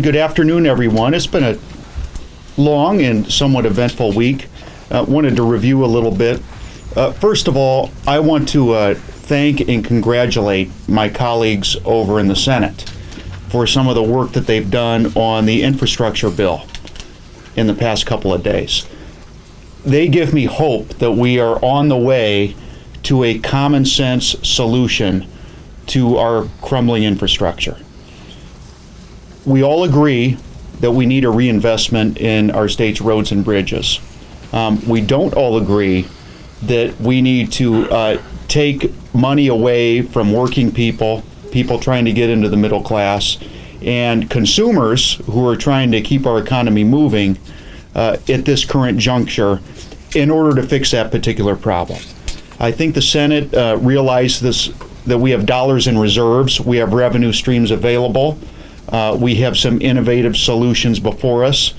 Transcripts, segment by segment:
good afternoon, everyone. It's been a long and somewhat eventful week. Wanted to review a little bit. First of all, I want to thank and congratulate my colleagues over in the Senate for some of the work that they've done on the infrastructure bill in the past couple of days. They give me hope that we are on the way to a common sense solution to our crumbling infrastructure. We all agree that we need a reinvestment in our state's roads and bridges. We don't all agree that we need to take money away from working people trying to get into the middle class, and consumers who are trying to keep our economy moving at this current juncture in order to fix that particular problem. I think the Senate realized that we have dollars in reserves, we have revenue streams available, we have some innovative solutions before us,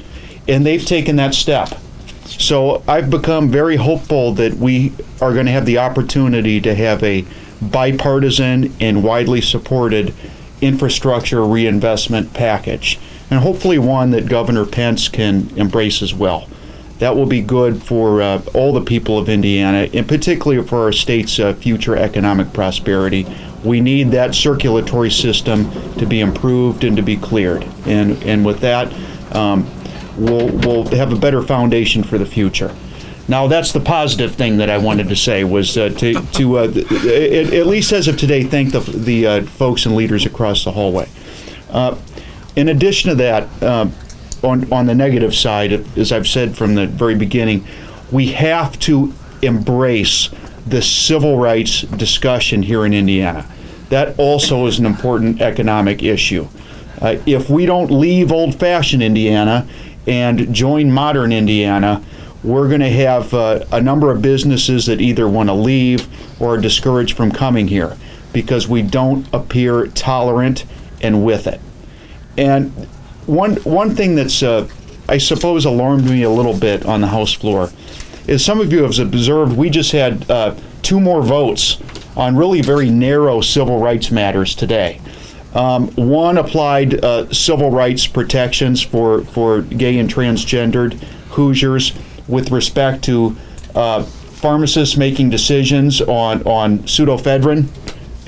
and they've taken that step. So I've become very hopeful that we are going to have the opportunity to have a bipartisan and widely supported infrastructure reinvestment package, and hopefully one that Governor Pence can embrace as well. That will be good for all the people of Indiana, and particularly for our state's future economic prosperity. We need that circulatory system to be improved and to be cleared. And with that, we'll have a better foundation for the future. Now, that's the positive thing that I wanted to say, was to at least as of today, thank the folks and leaders across the hallway. In addition to that, on the negative side, as I've said from the very beginning, we have to embrace the civil rights discussion here in Indiana. That also is an important economic issue. If we don't leave old-fashioned Indiana and join modern Indiana, we're going to have a number of businesses that either want to leave or are discouraged from coming here because we don't appear tolerant and with it. And one thing that's, I suppose, alarmed me a little bit on the House floor is, some of you have observed, we just had 2 more votes on really very narrow civil rights matters today. One applied civil rights protections for gay and transgendered Hoosiers with respect to pharmacists making decisions on pseudoephedrine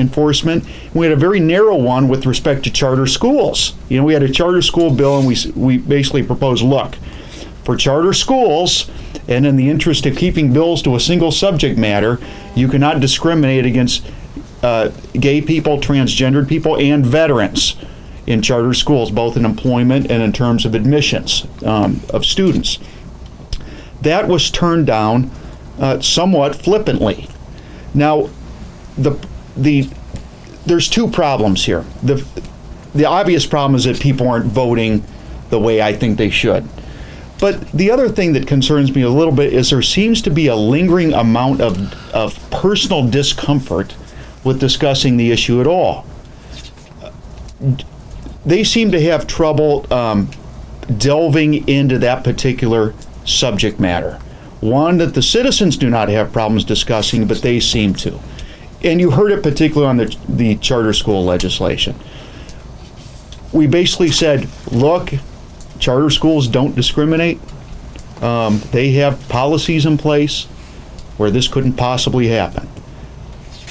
enforcement. We had a very narrow one with respect to charter schools. You know, we had a charter school bill, and we basically proposed, look, for charter schools, and in the interest of keeping bills to a single subject matter, you cannot discriminate against gay people, transgendered people, and veterans in charter schools, both in employment and in terms of admissions of students. That was turned down somewhat flippantly. Now, there's 2 problems here. The obvious problem is that people aren't voting the way I think they should. But the other thing that concerns me a little bit is there seems to be a lingering amount of personal discomfort with discussing the issue at all. They seem to have trouble delving into that particular subject matter. One that the citizens do not have problems discussing, but they seem to. And you heard it particularly on the charter school legislation. We basically said, look, charter schools don't discriminate. They have policies in place where this couldn't possibly happen.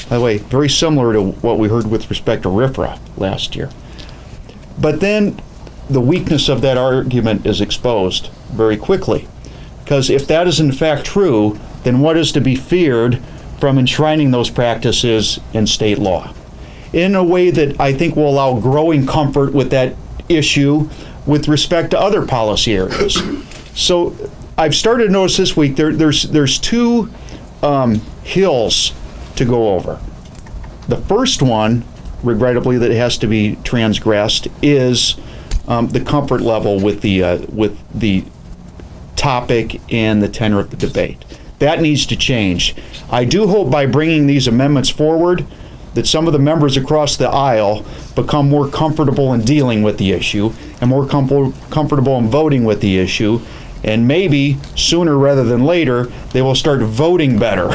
By the way, very similar to what we heard with respect to RFRA last year. But then the weakness of that argument is exposed very quickly. Because if that is in fact true, then what is to be feared from enshrining those practices in state law in a way that I think will allow growing comfort with that issue with respect to other policy areas? So I've started to notice this week there's 2 hills to go over. The first one, regrettably, that has to be transgressed is the comfort level with the topic and the tenor of the debate. That needs to change. I do hope by bringing these amendments forward that some of the members across the aisle become more comfortable in dealing with the issue and more comfortable in voting with the issue, and maybe sooner rather than later they will start voting better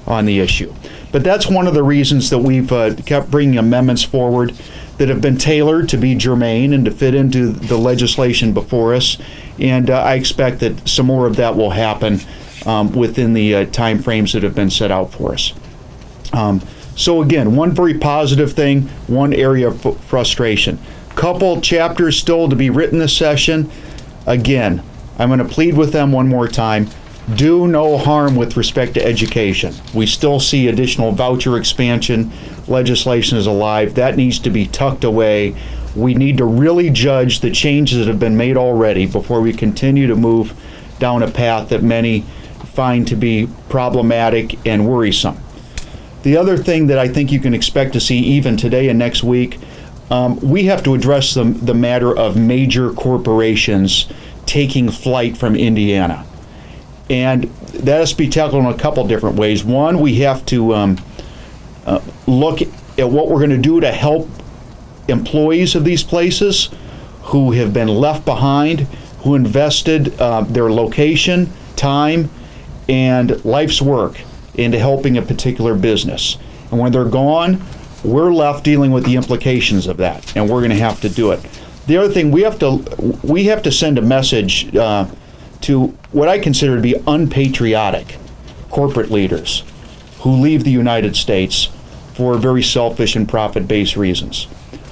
on the issue. But that's one of the reasons that we've kept bringing amendments forward. that have been tailored to be germane and to fit into the legislation before us. And I expect that some more of that will happen within the time frames that have been set out for us. So again, one very positive thing, one area of frustration. Couple chapters still to be written this session. Again, I'm going to plead with them one more time. Do no harm with respect to education. We still see additional voucher expansion. Legislation is alive. That needs to be tucked away. We need to really judge the changes that have been made already before we continue to move down a path that many find to be problematic and worrisome. The other thing that I think you can expect to see even today and next week, we have to address the matter of major corporations taking flight from Indiana. And that has to be tackled in a couple different ways. One, we have to look at what we're going to do to help employees of these places who have been left behind, who invested their location, time, and life's work into helping a particular business. And when they're gone, we're left dealing with the implications of that, and we're going to have to do it. The other thing, we have to send a message to what I consider to be unpatriotic corporate leaders who leave the United States for very selfish and profit-based reasons.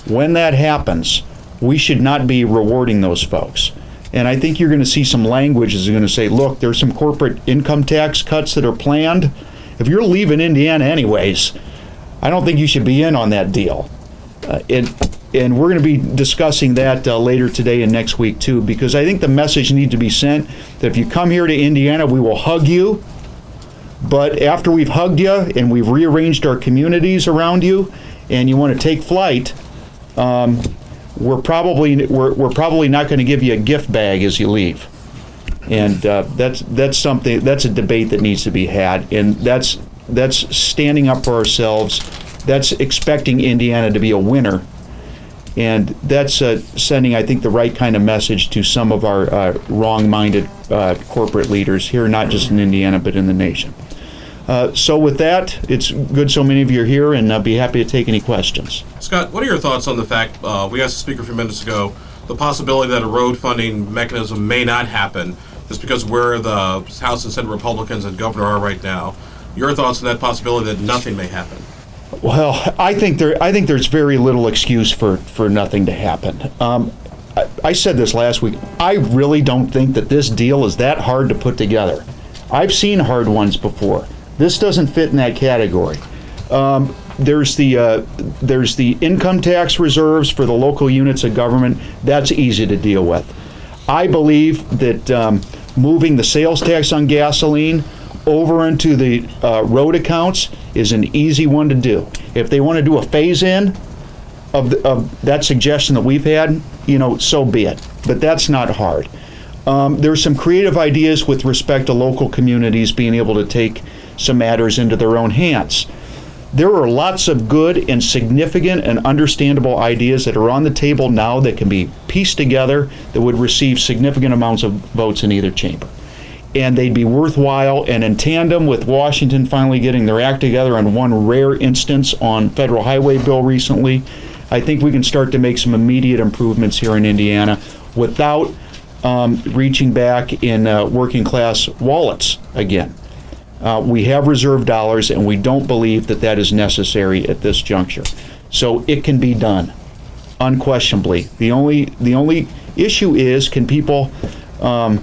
When that happens, we should not be rewarding those folks. And I think you're going to see some language that's going to say, look, there's some corporate income tax cuts that are planned. If you're leaving anyways, I don't think you should be in on that deal. And we're going to be discussing that later today and next week too, because I think the message needs to be sent that if you come here to Indiana, we will hug you. But after we've hugged you and we've rearranged our communities around you, and you want to take flight, we're probably not going to give you a gift bag as you leave. And that's a debate that needs to be had, and that's standing up for ourselves. That's expecting Indiana to be a winner. And that's sending, I think, the right kind of message to some of our wrong-minded corporate leaders here, not just in Indiana, but in the nation. So with that, it's good so many of you are here, and I'll be happy to take any questions. Scott, what are your thoughts on the fact, we asked the speaker a few minutes ago, the possibility that a road funding mechanism may not happen just because where the House and Senate Republicans and governor are right now? Your thoughts on that possibility that nothing may happen? Well, I think there's very little excuse for nothing to happen. I said this last week. I really don't think that this deal is that hard to put together. I've seen hard ones before. This doesn't fit in that category. There's the income tax reserves for the local units of government. That's easy to deal with. I believe that moving the sales tax on gasoline over into the road accounts is an easy one to do. If they want to do a phase-in of that suggestion that we've had, so be it. But that's not hard. There's some creative ideas with respect to local communities being able to take some matters into their own hands. There are lots of good and significant and understandable ideas that are on the table now that can be pieced together that would receive significant amounts of votes in either chamber. And they'd be worthwhile, and in tandem with Washington finally getting their act together on one rare instance on federal highway bill recently, I think we can start to make some immediate improvements here in Indiana without reaching back in working class wallets again. We have reserve dollars, and we don't believe that that is necessary at this juncture. So it can be done, unquestionably. The only issue is, can people, are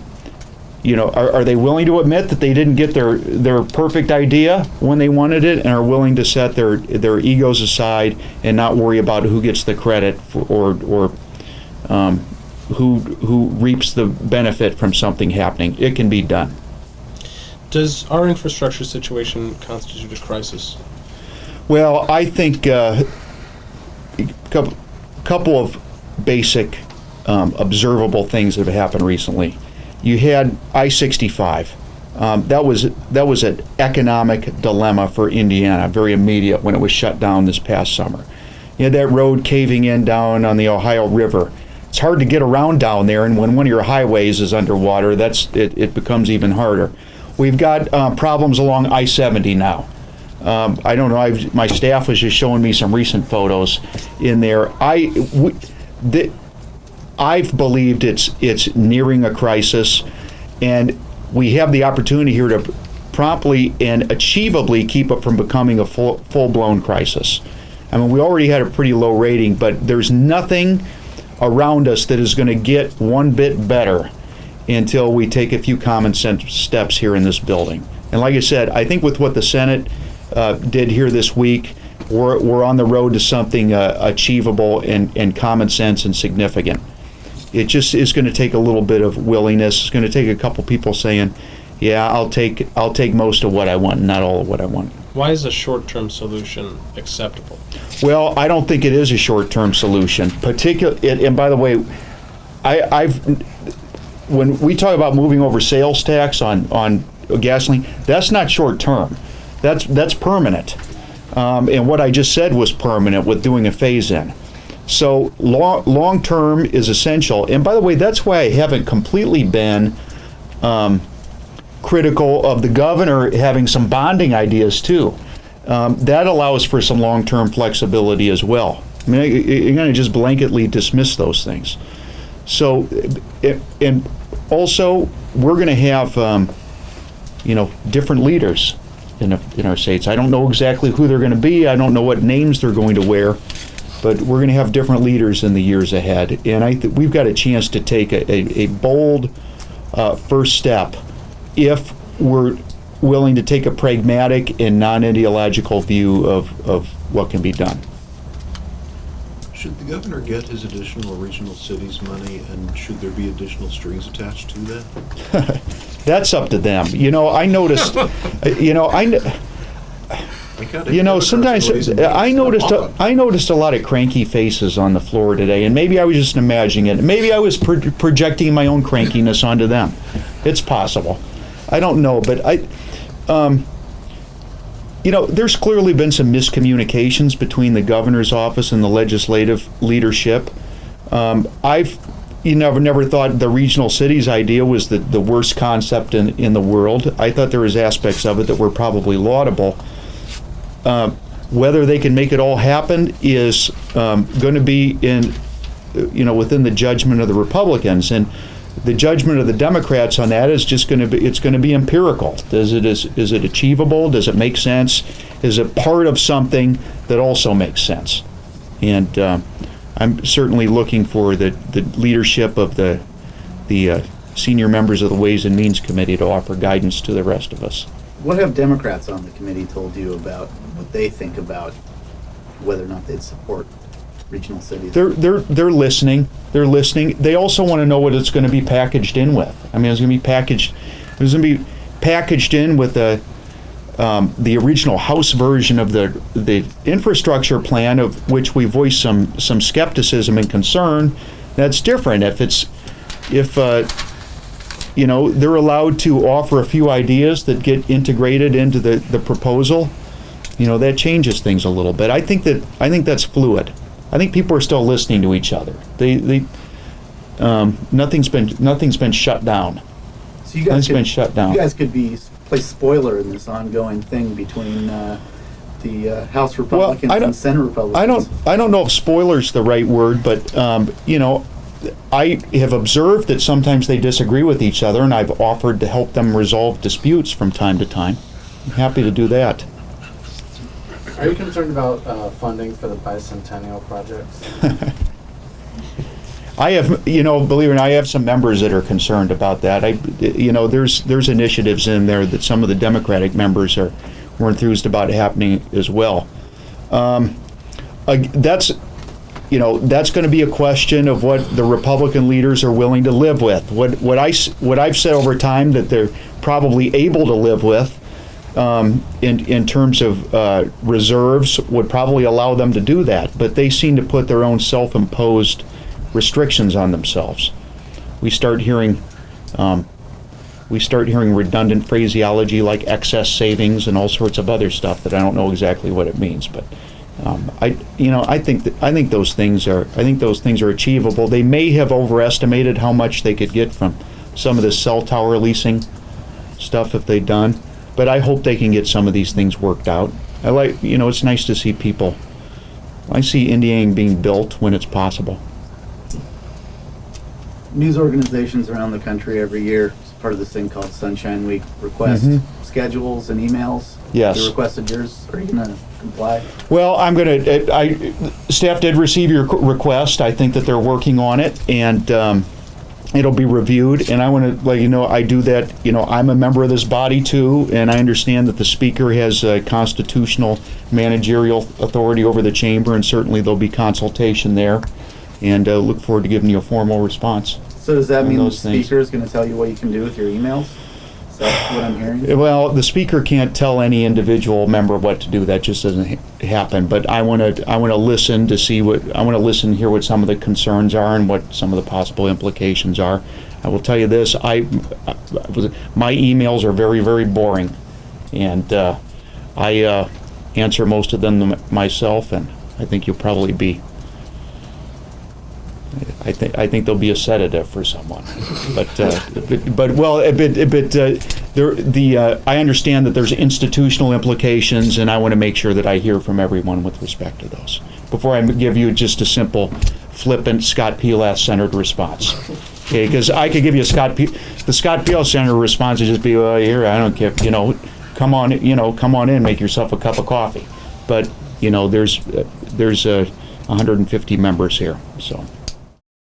they willing to admit that they didn't get their perfect idea when they wanted it, and are willing to set their egos aside and not worry about who gets the credit or who reaps the benefit from something happening? It can be done. Does our infrastructure situation constitute a crisis? Well, I think a couple of basic observable things that have happened recently. You had I-65. That was an economic dilemma for Indiana, very immediate when it was shut down this past summer. You had that road caving in down on the Ohio River. It's hard to get around down there, and when one of your highways is underwater, it becomes even harder. We've got problems along I-70 now. I don't know. My staff was just showing me some recent photos in there. I've believed it's nearing a crisis, and we have the opportunity here to promptly and achievably keep it from becoming a full-blown crisis. I mean, we already had a pretty low rating, but there's nothing around us that is going to get one bit better until we take a few common sense steps here in this building. And like I said, I think with what the Senate did here this week, we're on the road to something achievable and common sense and significant. It just is going to take a little bit of willingness. It's going to take a couple people saying, yeah, I'll take most of what I want, not all of what I want. Why is a short-term solution acceptable? Well, I don't think it is a short-term solution. And by the way, when we talk about moving over sales tax on gasoline, that's not short-term. That's permanent. And what I just said was permanent with doing a phase-in. So long-term is essential. And by the way, that's why I haven't completely been critical of the governor having some bonding ideas too. That allows for some long-term flexibility as well. I mean, you're going to just blanketly dismiss those things. So, and also, we're going to have, different leaders in our states. I don't know exactly who they're going to be. I don't know what names they're going to wear. But we're going to have different leaders in the years ahead. And we've got a chance to take a bold first step if we're willing to take a pragmatic and non-ideological view of what can be done. Should the governor get his additional regional cities money, and should there be additional strings attached to that? That's up to them. I noticed, sometimes I noticed a lot of cranky faces on the floor today, and maybe I was just imagining it. Maybe I was projecting my own crankiness onto them. It's possible. I don't know, but there's clearly been some miscommunications between the governor's office and the legislative leadership. I've never thought the regional cities idea was the worst concept in the world. I thought there was aspects of it that were probably laudable. Whether they can make it all happen is going to be within the judgment of the Republicans, and the judgment of the Democrats on that is just going to be empirical. Is it achievable? Does it make sense? Is it part of something that also makes sense? And I'm certainly looking for the leadership of the senior members of the Ways and Means Committee to offer guidance to the rest of us. What have Democrats on the committee told you about what they think about whether or not they'd support regional cities? They're listening. They're listening. They also want to know what it's going to be packaged in with. I mean, it's going to be packaged in with the original House version of the infrastructure plan, of which we voiced some skepticism and concern. That's different. If they're allowed to offer a few ideas that get integrated into the proposal, that changes things a little bit. I think that's fluid. I think people are still listening to each other. Nothing's been shut down. So you guys could play spoiler in this ongoing thing between the House Republicans and Senate Republicans. I don't know if spoiler's the right word, but I have observed that sometimes they disagree with each other, and I've offered to help them resolve disputes from time to time. I'm happy to do that. Are you concerned about funding for the bicentennial projects? I have, believe it or not, I have some members that are concerned about that. There's initiatives in there that some of the Democratic members were enthused about happening as well. That's going to be a question of what the Republican leaders are willing to live with. What I've said over time that they're probably able to live with in terms of reserves would probably allow them to do that, but they seem to put their own self-imposed restrictions on themselves. We start hearing redundant phraseology like excess savings and all sorts of other stuff that I don't know exactly what it means, but I think those things are achievable. They may have overestimated how much they could get from some of the cell tower leasing stuff if they'd done, but I hope they can get some of these things worked out. I like, it's nice to see people. I see Indiana being built when it's possible. News organizations around the country every year, as part of this thing called Sunshine Week, request schedules and emails. Yes. They requested yours. Are you going to comply? Well, staff did receive your request. I think that they're working on it, and it'll be reviewed. And I want to let you know, I do that, I'm a member of this body too, and I understand that the speaker has constitutional managerial authority over the chamber, and certainly there'll be consultation there. And look forward to giving you a formal response. So does that mean the those things. speaker is going to tell you what you can do with your emails? Is that what I'm hearing? Well, the speaker can't tell any individual member what to do. That just doesn't happen. But I want to listen to see and hear what some of the concerns are and what some of the possible implications are. I will tell you this: my emails are very, very boring, and I answer most of them myself. And I think you'll probably be. I think there'll be a sedative for someone, I understand that there's institutional implications, and I want to make sure that I hear from everyone with respect to those before I give you just a simple, flippant Scott Pelath centered response. Okay, because I could give you the Scott Pelath centered response would just be, well, here I don't care, come on in, make yourself a cup of coffee, but there's 150 members here, so.